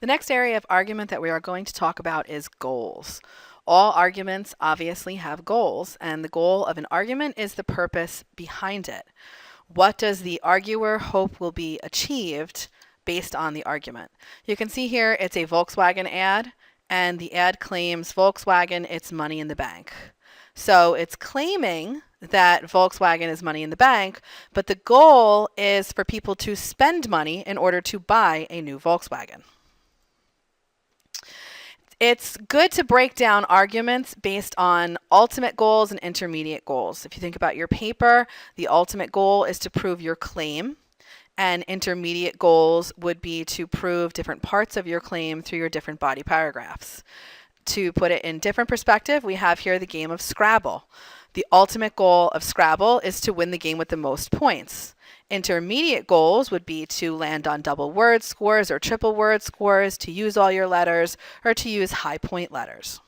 The next area of argument that we are going to talk about is goals. All arguments obviously have goals, and the goal of an argument is the purpose behind it. What does the arguer hope will be achieved based on the argument? You can see here it's a Volkswagen ad, and the ad claims Volkswagen, it's money in the bank. So it's claiming that Volkswagen is money in the bank, but the goal is for people to spend money in order to buy a new Volkswagen. It's good to break down arguments based on ultimate goals and intermediate goals. If you think about your paper, the ultimate goal is to prove your claim, and intermediate goals would be to prove different parts of your claim through your different body paragraphs. To put it in different perspective, we have here the game of Scrabble. The ultimate goal of Scrabble is to win the game with the most points. Intermediate goals would be to land on double word scores or triple word scores, to use all your letters, or to use high point letters.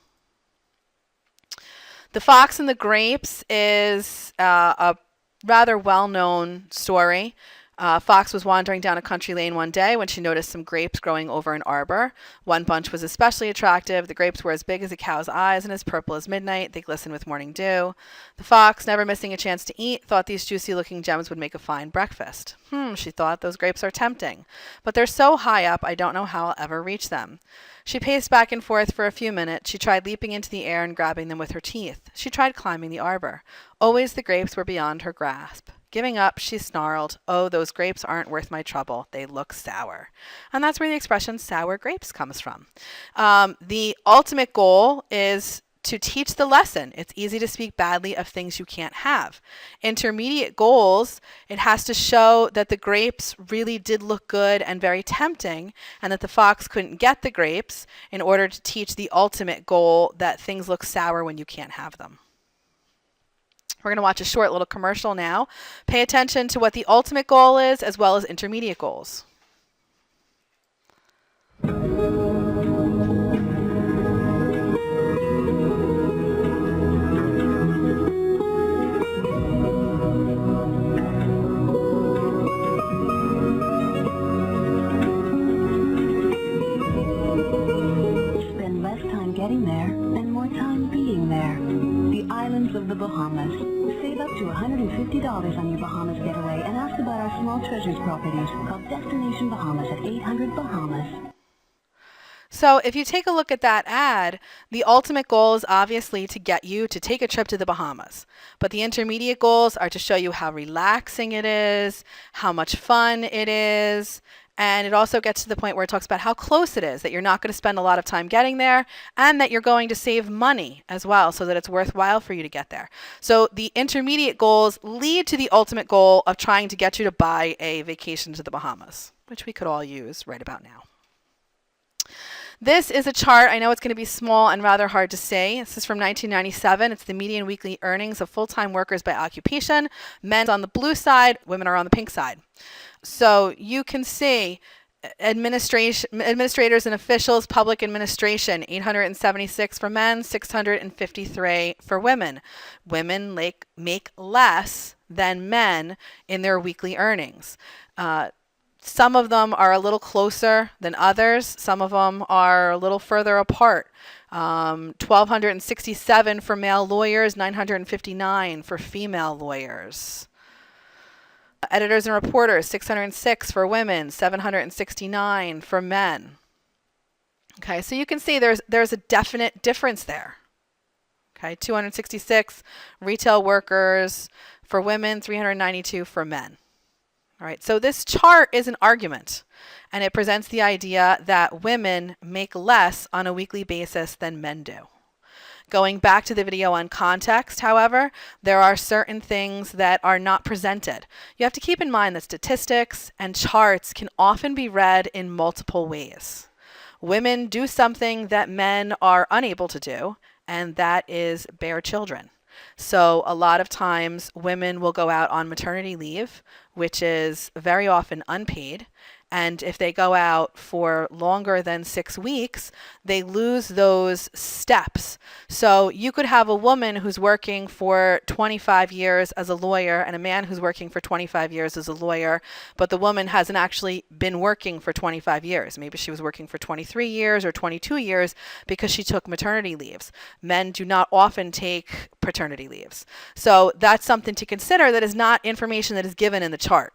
The Fox and the Grapes is a rather well-known story. Fox was wandering down a country lane one day when she noticed some grapes growing over an arbor. One bunch was especially attractive. The grapes were as big as a cow's eyes and as purple as midnight. They glistened with morning dew. The fox, never missing a chance to eat, thought these juicy-looking gems would make a fine breakfast. She thought, those grapes are tempting. But they're so high up, I don't know how I'll ever reach them. She paced back and forth for a few minutes. She tried leaping into the air and grabbing them with her teeth. She tried climbing the arbor. Always the grapes were beyond her grasp. Giving up, she snarled, "Oh, those grapes aren't worth my trouble. They look sour." And that's where the expression sour grapes comes from. The ultimate goal is to teach the lesson. It's easy to speak badly of things you can't have. Intermediate goals, it has to show that the grapes really did look good and very tempting, and that the fox couldn't get the grapes in order to teach the ultimate goal that things look sour when you can't have them. We're going to watch a short little commercial now. Pay attention to what the ultimate goal is as well as intermediate goals. Spend less time getting there and more time being there. The islands of the Bahamas. Save up to $150 on your Bahamas getaway and ask about our small treasures properties called Destination Bahamas at 800 Bahamas. So if you take a look at that ad, the ultimate goal is obviously to get you to take a trip to the Bahamas. But the intermediate goals are to show you how relaxing it is, how much fun it is, and it also gets to the point where it talks about how close it is, that you're not going to spend a lot of time getting there, and that you're going to save money as well, so that it's worthwhile for you to get there. So the intermediate goals lead to the ultimate goal of trying to get you to buy a vacation to the Bahamas, which we could all use right about now. This is a chart. I know it's going to be small and rather hard to say. This is from 1997. It's the median weekly earnings of full-time workers by occupation. Men's on the blue side, women are on the pink side. So you can see administrators and officials, public administration, 876 for men, 653 for women. Women make less than men in their weekly earnings. Some of them are a little closer than others. Some of them are a little further apart. 1,267 for male lawyers, 959 for female lawyers. Editors and reporters, 606 for women, 769 for men. Okay, so you can see there's a definite difference there. Okay, 266 retail workers for women, 392 for men. All right, so this chart is an argument, and it presents the idea that women make less on a weekly basis than men do. Going back to the video on context, however, there are certain things that are not presented. You have to keep in mind that statistics and charts can often be read in multiple ways. Women do something that men are unable to do, and that is bear children. So a lot of times women will go out on maternity leave, which is very often unpaid, And if they go out for longer than 6 weeks, they lose those steps. So you could have a woman who's working for 25 years as a lawyer and a man who's working for 25 years as a lawyer, but the woman hasn't actually been working for 25 years. Maybe she was working for 23 years or 22 years because she took maternity leaves. Men do not often take paternity leaves. So that's something to consider that is not information that is given in the chart.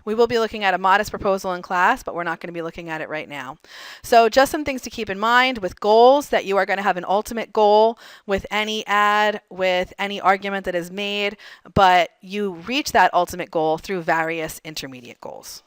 We will be looking at a modest proposal in class, but we're not going to be looking at it right now. So just some things to keep in mind with goals, that you are going to have an ultimate goal with any ad, with any argument that is made, but you reach that ultimate goal through various intermediate goals.